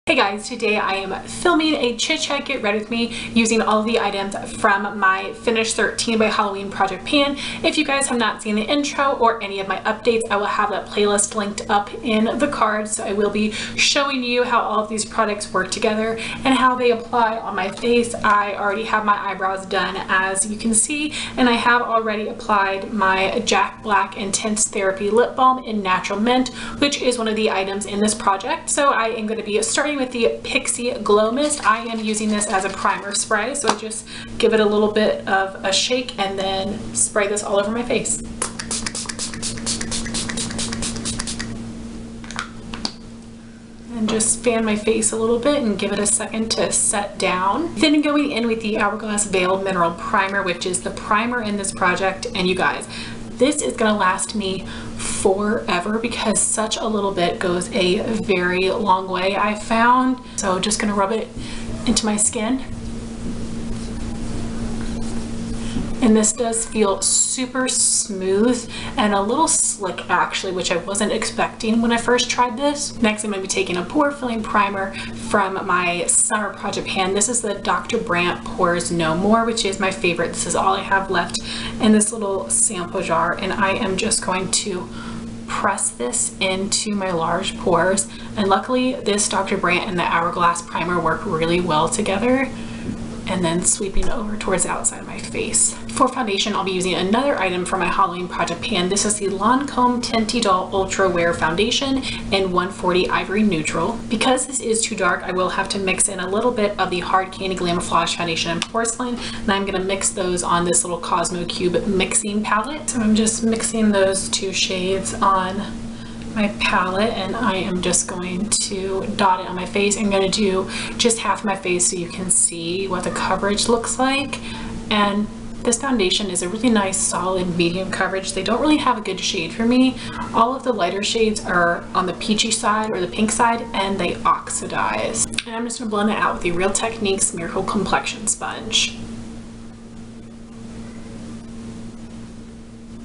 Hey guys, today I am filming a chit chat get ready with me using all of the items from my Finish 13 by Halloween project pan. If you guys have not seen the intro or any of my updates, I will have that playlist linked up in the card. So I will be showing you how all of these products work together and how they apply on my face. I already have my eyebrows done, as you can see, and I have already applied my Jack Black Intense Therapy Lip Balm in Natural Mint, which is one of the items in this project. So I am going to be starting with the Pixi Glow Mist. I am using this as a primer spray, so I just give it a little bit of a shake and then spray this all over my face. And just fan my face a little bit and give it a second to set down. Then going in with the Hourglass Veil Mineral Primer, which is the primer in this project. And you guys, this is gonna last me forever because such a little bit goes a very long way, I found. So just gonna rub it into my skin. And this does feel super smooth and a little slick actually, which I wasn't expecting when I first tried this. Next, I'm going to be taking a pore filling primer from my summer project pan. This is the Dr. Brandt Pores No More, which is my favorite. This is all I have left in this little sample jar, and I am just going to press this into my large pores. And luckily this Dr. Brandt and the Hourglass primer work really well together. And then sweeping over towards the outside of my face. For foundation, I'll be using another item from my Halloween project pan. This is the Lancome Idole Ultra Wear Foundation in 140 Ivory Neutral. Because this is too dark, I will have to mix in a little bit of the Hard Candy Glamouflage Foundation in Porcelain, and I'm gonna mix those on this little Cosmo Cube mixing palette. So I'm just mixing those two shades on my palette, and I am just going to dot it on my face. I'm going to do just half my face so you can see what the coverage looks like. And this foundation is a really nice solid medium coverage. They don't really have a good shade for me. All of the lighter shades are on the peachy side or the pink side, and they oxidize. And I'm just going to blend it out with the Real Techniques Miracle Complexion sponge.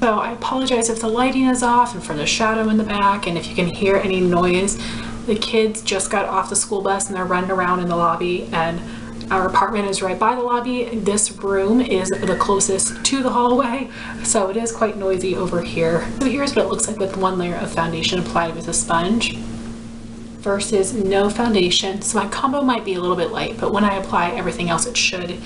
So I apologize if the lighting is off and for the shadow in the back, and if you can hear any noise. The kids just got off the school bus and they're running around in the lobby, and our apartment is right by the lobby. This room is the closest to the hallway, so it is quite noisy over here. So here's what it looks like with one layer of foundation applied with a sponge versus no foundation. So my combo might be a little bit light, but when I apply everything else it should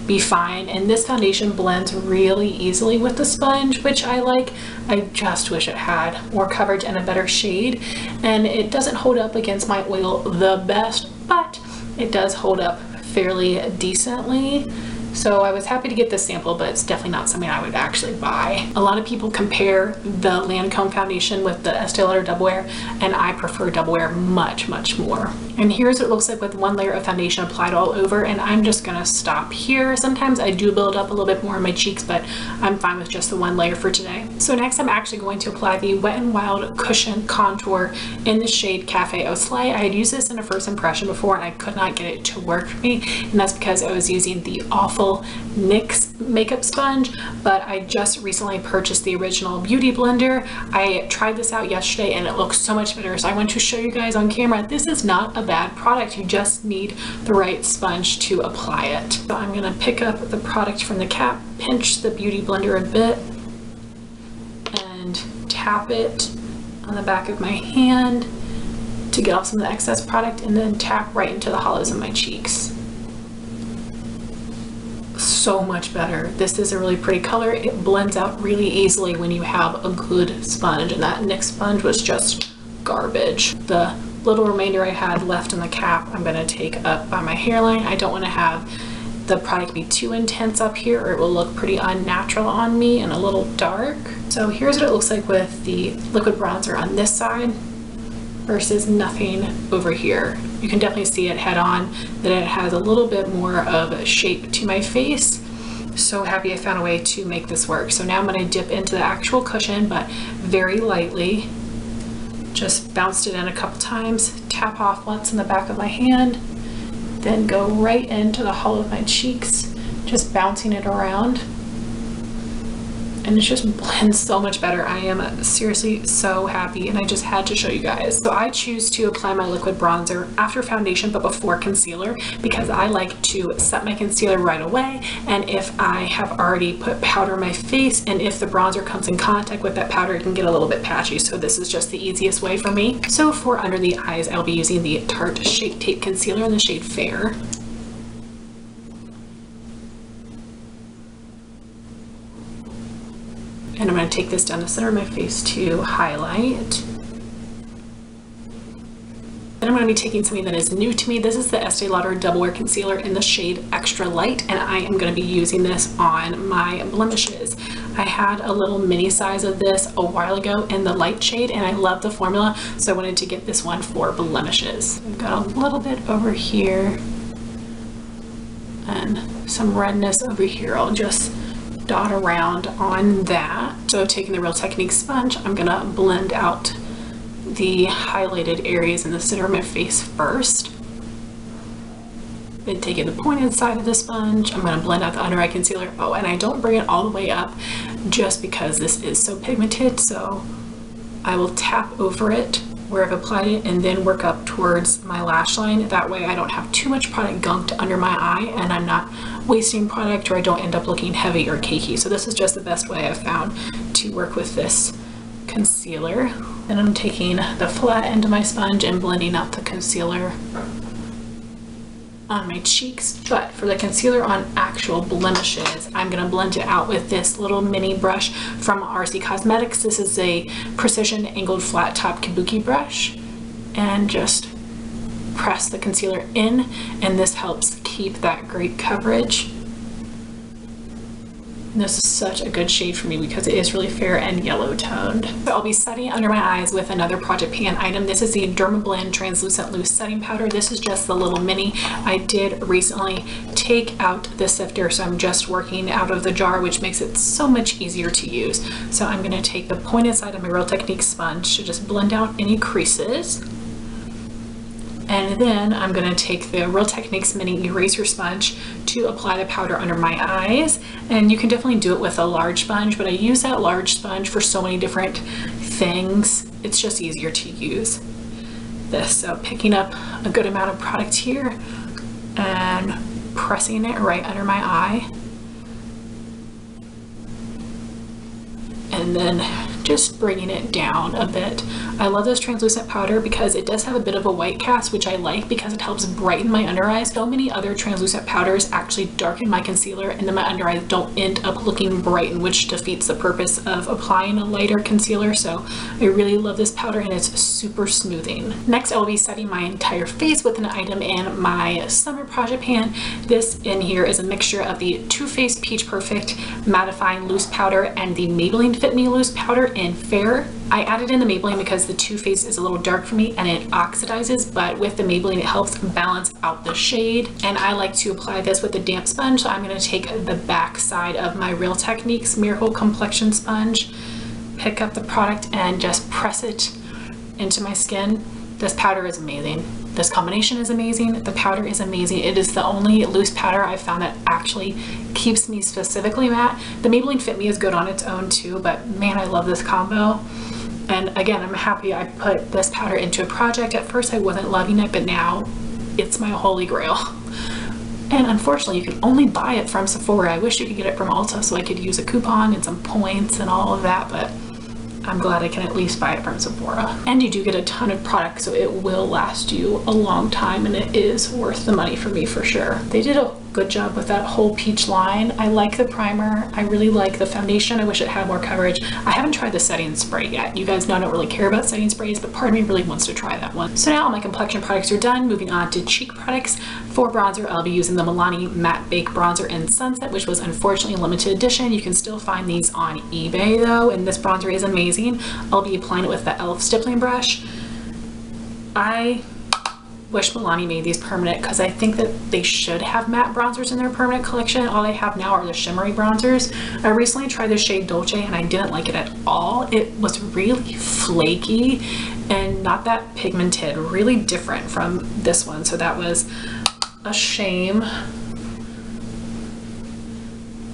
be fine. And this foundation blends really easily with the sponge, which I like. I just wish it had more coverage and a better shade, and it doesn't hold up against my oil the best, but it does hold up fairly decently. So I was happy to get this sample, but it's definitely not something I would actually buy. A lot of people compare the Lancome foundation with the Estee Lauder Double Wear, and I prefer Double Wear much more. And here's what it looks like with one layer of foundation applied all over, and I'm just gonna stop here. Sometimes I do build up a little bit more on my cheeks, but I'm fine with just the one layer for today. So next I'm actually going to apply the Wet n Wild Cushion Contour in the shade Cafe Au Soleil. I had used this in a first impression before and I could not get it to work for me, and that's because I was using the awful NYX makeup sponge, but I just recently purchased the original Beauty Blender. I tried this out yesterday and it looks so much better, so I want to show you guys on camera. This is not a bad product. You just need the right sponge to apply it. So I'm gonna pick up the product from the cap, pinch the Beauty Blender a bit, and tap it on the back of my hand to get off some of the excess product, and then tap right into the hollows of my cheeks. So much better. This is a really pretty color. It blends out really easily when you have a good sponge, and that NYX sponge was just garbage. The little remainder I had left in the cap I'm going to take up by my hairline. I don't want to have the product be too intense up here or it will look pretty unnatural on me and a little dark. So here's what it looks like with the liquid bronzer on this side versus nothing over here. You can definitely see it head on that it has a little bit more of a shape to my face. So happy I found a way to make this work. So now I'm going to dip into the actual cushion, but very lightly. Just bounced it in a couple times, tap off once in the back of my hand, then go right into the hollow of my cheeks, just bouncing it around. And and it just blends so much better. I am seriously so happy, and I just had to show you guys. So I choose to apply my liquid bronzer after foundation but before concealer, because I like to set my concealer right away, and if I have already put powder on my face and if the bronzer comes in contact with that powder, it can get a little bit patchy. So this is just the easiest way for me. So for under the eyes, I'll be using the Tarte Shape Tape Concealer in the shade Fair. And I'm going to take this down the center of my face to highlight. Then I'm going to be taking something that is new to me. This is the Estee Lauder Double Wear Concealer in the shade Extra Light, and I am going to be using this on my blemishes. I had a little mini size of this a while ago in the light shade, and I love the formula, so I wanted to get this one for blemishes. I've got a little bit over here and some redness over here. I'll just dot around on that. So taking the Real Techniques sponge, I'm gonna blend out the highlighted areas in the center of my face first. Then taking the pointed side of the sponge, I'm gonna blend out the under eye concealer. Oh, and I don't bring it all the way up just because this is so pigmented, so I will tap over it where I've applied it and then work up towards my lash line. That way I don't have too much product gunked under my eye and I'm not wasting product, or I don't end up looking heavy or cakey. So this is just the best way I've found to work with this concealer. Then I'm taking the flat end of my sponge and blending out the concealer on my cheeks. But for the concealer on actual blemishes, I'm gonna blend it out with this little mini brush from RC Cosmetics. This is a precision angled flat top kabuki brush, and just press the concealer in, and this helps keep that great coverage. And this is such a good shade for me because it is really fair and yellow toned. So I'll be setting under my eyes with another Project Pan item. This is the Dermablend Translucent Loose Setting Powder. This is just the little mini. I did recently take out the sifter, so I'm just working out of the jar, which makes it so much easier to use. So I'm gonna take the pointed side of my Real Techniques sponge to just blend out any creases. And then I'm going to take the Real Techniques mini eraser sponge to apply the powder under my eyes. And you can definitely do it with a large sponge, but I use that large sponge for so many different things. It's just easier to use this. So picking up a good amount of product here and pressing it right under my eye. And then just bringing it down a bit. I love this translucent powder because it does have a bit of a white cast, which I like because it helps brighten my under eyes. So many other translucent powders actually darken my concealer, and then my under eyes don't end up looking brightened, which defeats the purpose of applying a lighter concealer. So I really love this powder, and it's super smoothing. Next, I will be setting my entire face with an item in my summer Project Pan. This in here is a mixture of the Too Faced Peach Perfect Mattifying Loose Powder and the Maybelline Fit Me Loose Powder in Fair. I added in the Maybelline because the Too Faced is a little dark for me and it oxidizes, but with the Maybelline it helps balance out the shade. And I like to apply this with a damp sponge, so I'm going to take the back side of my Real Techniques Miracle Complexion sponge, pick up the product and just press it into my skin. This powder is amazing. This combination is amazing. The powder is amazing. It is the only loose powder I've found that actually keeps me specifically matte. The Maybelline Fit Me is good on its own too, but man, I love this combo. And again, I'm happy I put this powder into a project. At first I wasn't loving it, but now it's my holy grail. And unfortunately, you can only buy it from Sephora. I wish you could get it from Ulta so I could use a coupon and some points and all of that, but I'm glad I can at least buy it from Sephora. And you do get a ton of product, so it will last you a long time, and it is worth the money for me for sure. They did a good job with that whole peach line. I like the primer. I really like the foundation. I wish it had more coverage. I haven't tried the setting spray yet. You guys know I don't really care about setting sprays, but part of me really wants to try that one. So now all my complexion products are done. Moving on to cheek products. For bronzer, I'll be using the Milani Matte Bake Bronzer in Sunset, which was unfortunately limited edition. You can still find these on eBay though, and this bronzer is amazing. I'll be applying it with the e.l.f. stippling brush. I wish Milani made these permanent because I think that they should have matte bronzers in their permanent collection. All they have now are the shimmery bronzers. I recently tried the shade Dolce and I didn't like it at all. It was really flaky and not that pigmented, really different from this one. So that was a shame.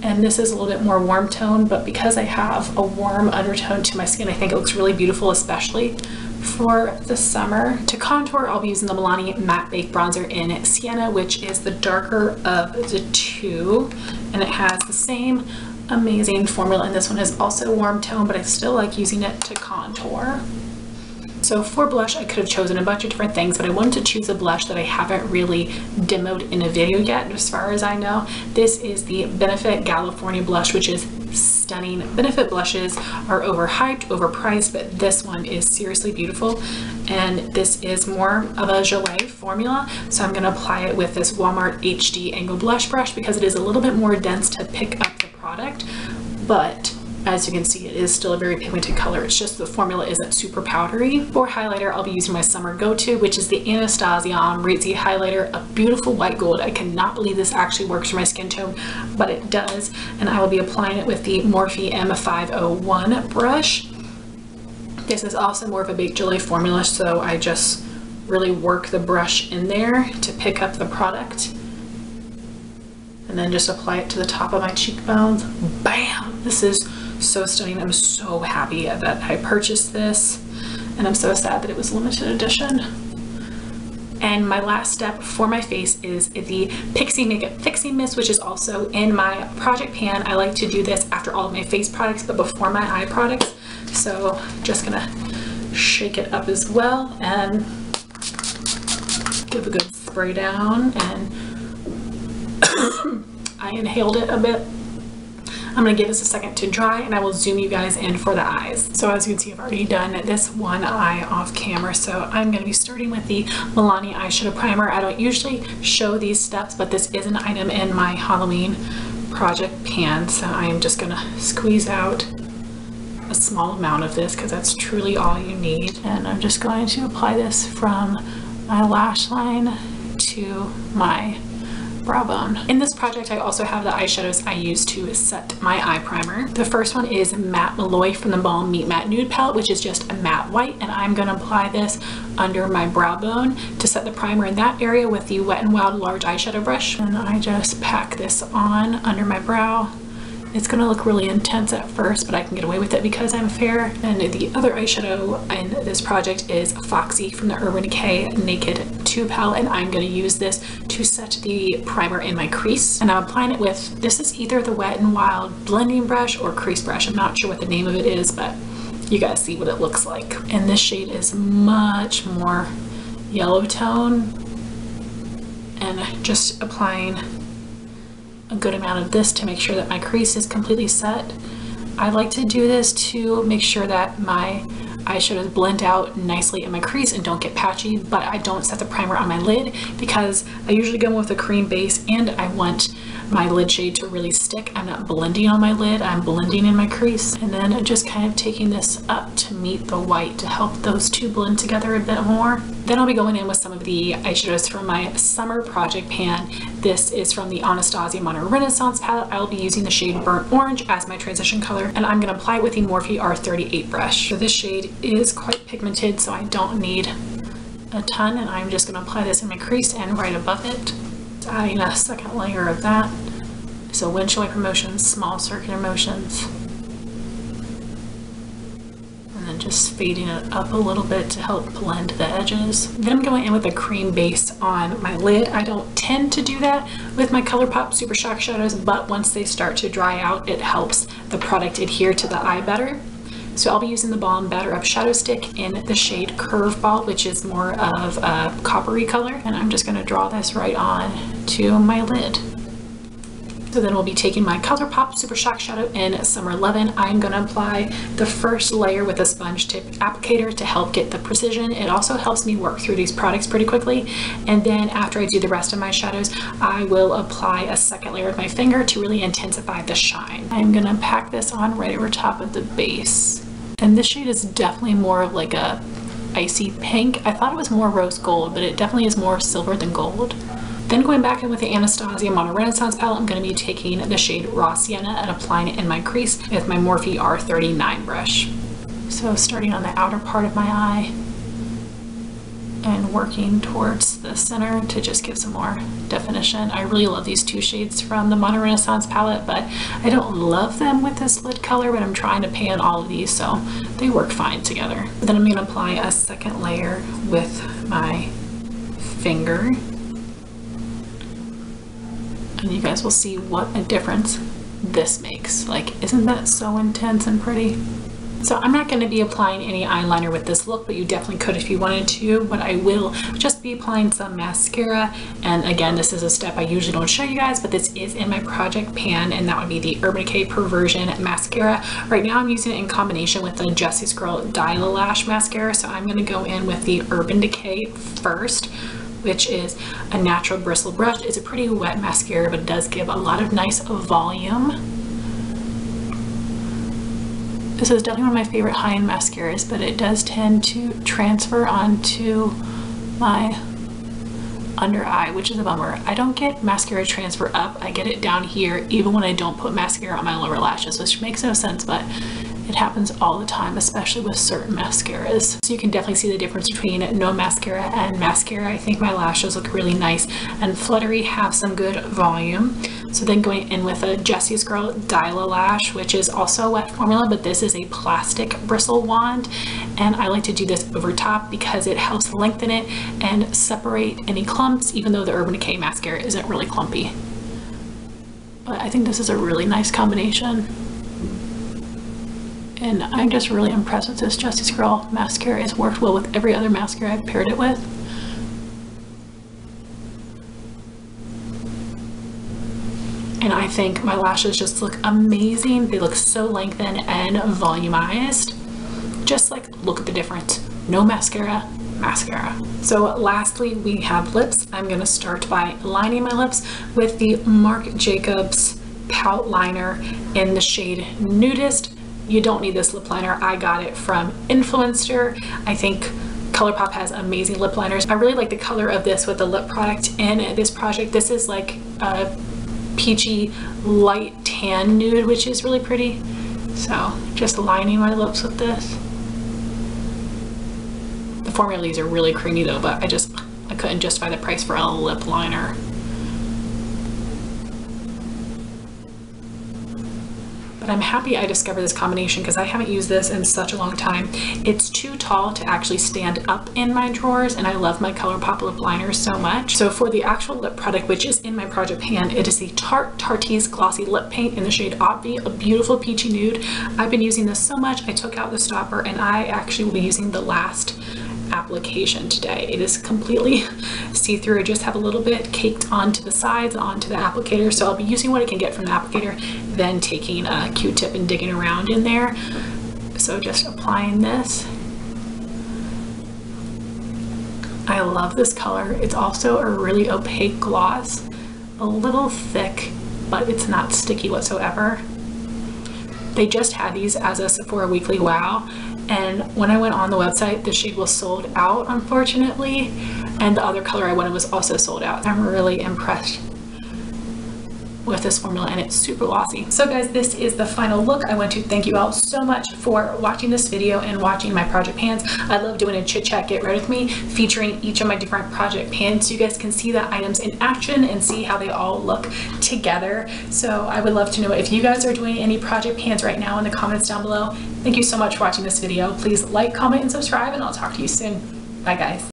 and this is a little bit more warm tone, but because I have a warm undertone to my skin, I think it looks really beautiful, especially for the summer. To contour, I'll be using the Milani Matte Bake Bronzer in Sienna, which is the darker of the two, and it has the same amazing formula, and this one is also warm tone, but I still like using it to contour. So for blush, I could have chosen a bunch of different things, but I wanted to choose a blush that I haven't really demoed in a video yet, as far as I know. This is the Benefit Galifornia blush, which is stunning. Benefit blushes are overhyped, overpriced, but this one is seriously beautiful. And this is more of a gelée formula, so I'm gonna apply it with this Walmart HD Angle Blush Brush because it is a little bit more dense to pick up the product, but as you can see, it is still a very pigmented color. It's just the formula isn't super powdery. For highlighter, I'll be using my summer go-to, which is the Anastasia Amrezy highlighter, a beautiful white gold. I cannot believe this actually works for my skin tone, but it does. And I will be applying it with the Morphe M501 brush. This is also more of a baked gelée formula, so I just really work the brush in there to pick up the product. And then just apply it to the top of my cheekbones. Bam! This is so stunning. I'm so happy that I purchased this, and I'm so sad that it was limited edition. And my last step for my face is the Pixi Makeup Fixing Mist, which is also in my project pan. I like to do this after all of my face products, but before my eye products. So just gonna shake it up as well and give a good spray down. And I inhaled it a bit. I'm going to give this a second to dry, and I will zoom you guys in for the eyes. So as you can see, I've already done this one eye off camera, so I'm going to be starting with the Milani eyeshadow primer. I don't usually show these steps, but this is an item in my Halloween project pan, so I am just going to squeeze out a small amount of this because that's truly all you need. And I'm just going to apply this from my lash line to my brow bone. In this project, I also have the eyeshadows I use to set my eye primer. The first one is Matte Malloy from the Balm Meet Matte Nude palette, which is just a matte white, and I'm going to apply this under my brow bone to set the primer in that area with the Wet n Wild large eyeshadow brush. And I just pack this on under my brow. It's going to look really intense at first, but I can get away with it because I'm fair. And the other eyeshadow in this project is Foxy from the Urban Decay Naked 2 palette, and I'm going to use this to set the primer in my crease. And I'm applying it with, this is either the Wet n Wild blending brush or crease brush. I'm not sure what the name of it is, but you guys see what it looks like. And this shade is much more yellow tone, and just applying a good amount of this to make sure that my crease is completely set. I like to do this to make sure that my eyeshadows blend out nicely in my crease and don't get patchy, but I don't set the primer on my lid because I usually go with a cream base and I want my lid shade to really stick. I'm not blending on my lid, I'm blending in my crease. And then I'm just kind of taking this up to meet the white to help those two blend together a bit more. Then I'll be going in with some of the eyeshadows from my summer project pan. This is from the Anastasia Modern Renaissance palette. I'll be using the shade Burnt Orange as my transition color, and I'm going to apply it with the Morphe R38 brush. So this shade is quite pigmented, so I don't need a ton, and I'm just going to apply this in my crease and right above it. Adding a second layer of that. So windshield wiper motions, small circular motions, and then just fading it up a little bit to help blend the edges. Then I'm going in with a cream base on my lid. I don't tend to do that with my ColourPop Super Shock shadows, but once they start to dry out, it helps the product adhere to the eye better. So I'll be using the Balm Batter Up Shadow Stick in the shade Curveball, which is more of a coppery color. And I'm just going to draw this right on to my lid. So then we'll be taking my ColourPop Super Shock Shadow in Summer 11. I'm going to apply the first layer with a sponge tip applicator to help get the precision. It also helps me work through these products pretty quickly. And then after I do the rest of my shadows, I will apply a second layer with my finger to really intensify the shine. I'm going to pack this on right over top of the base. And this shade is definitely more of like a icy pink. I thought it was more rose gold, but it definitely is more silver than gold. Then going back in with the Anastasia Modern Renaissance palette, I'm going to be taking the shade Raw Sienna and applying it in my crease with my Morphe R39 brush. So starting on the outer part of my eye, and working towards the center to just give some more definition. I really love these two shades from the Modern Renaissance palette, but I don't love them with this lid color, but I'm trying to pan all of these so they work fine together. Then I'm going to apply a second layer with my finger, and you guys will see what a difference this makes. Like, isn't that so intense and pretty? So I'm not going to be applying any eyeliner with this look, but you definitely could if you wanted to. But I will just be applying some mascara. And again, this is a step I usually don't show you guys, but this is in my project pan, and that would be the Urban Decay Perversion mascara. Right now I'm using it in combination with the Jessie's Girl Dial Lash mascara. So I'm going to go in with the Urban Decay first, which is a natural bristle brush. It's a pretty wet mascara, but it does give a lot of nice volume. This is definitely one of my favorite high-end mascaras, but it does tend to transfer onto my under eye, which is a bummer. I don't get mascara transfer up, I get it down here even when I don't put mascara on my lower lashes, which makes no sense, but it happens all the time, especially with certain mascaras. So you can definitely see the difference between no mascara and mascara. I think my lashes look really nice and fluttery, have some good volume. So then going in with a Jessie's Girl Dial Lash, which is also a wet formula, but this is a plastic bristle wand. And I like to do this over top because it helps lengthen it and separate any clumps, even though the Urban Decay mascara isn't really clumpy. But I think this is a really nice combination. And I'm just really impressed with this Jessie's Girl mascara. It's worked well with every other mascara I've paired it with. And I think my lashes just look amazing. They look so lengthened and volumized. Just like, look at the difference. No mascara, mascara. So lastly, we have lips. I'm gonna start by lining my lips with the Marc Jacobs Pout Liner in the shade Nudist. You don't need this lip liner. I got it from Influencer. I think ColourPop has amazing lip liners. I really like the color of this with the lip product in this project. This is like a peachy light tan nude, which is really pretty. So just lining my lips with this. The formula of these are really creamy though, but I couldn't justify the price for a lip liner. But I'm happy I discovered this combination because I haven't used this in such a long time. It's too tall to actually stand up in my drawers, and I love my ColourPop lip liners so much. So for the actual lip product, which is in my project pan, it is the Tarte's Glossy Lip Paint in the shade Obvi, a beautiful peachy nude. I've been using this so much, I took out the stopper, and I actually will be using the last application today. It is completely see-through. I just have a little bit caked onto the sides, onto the applicator, so I'll be using what I can get from the applicator, then taking a Q-tip and digging around in there. So just applying this. I love this color. It's also a really opaque gloss, a little thick, but it's not sticky whatsoever. They just had these as a Sephora Weekly Wow, and when I went on the website, the shade was sold out, unfortunately, and the other color I wanted was also sold out. I'm really impressed with this formula, and it's super glossy. So guys, this is the final look. I want to thank you all so much for watching this video and watching my project pans. I love doing a chit chat get ready with me, featuring each of my different project pans so you guys can see the items in action and see how they all look together. So I would love to know if you guys are doing any project pans right now in the comments down below. Thank you so much for watching this video. Please like, comment, and subscribe, and I'll talk to you soon. Bye guys.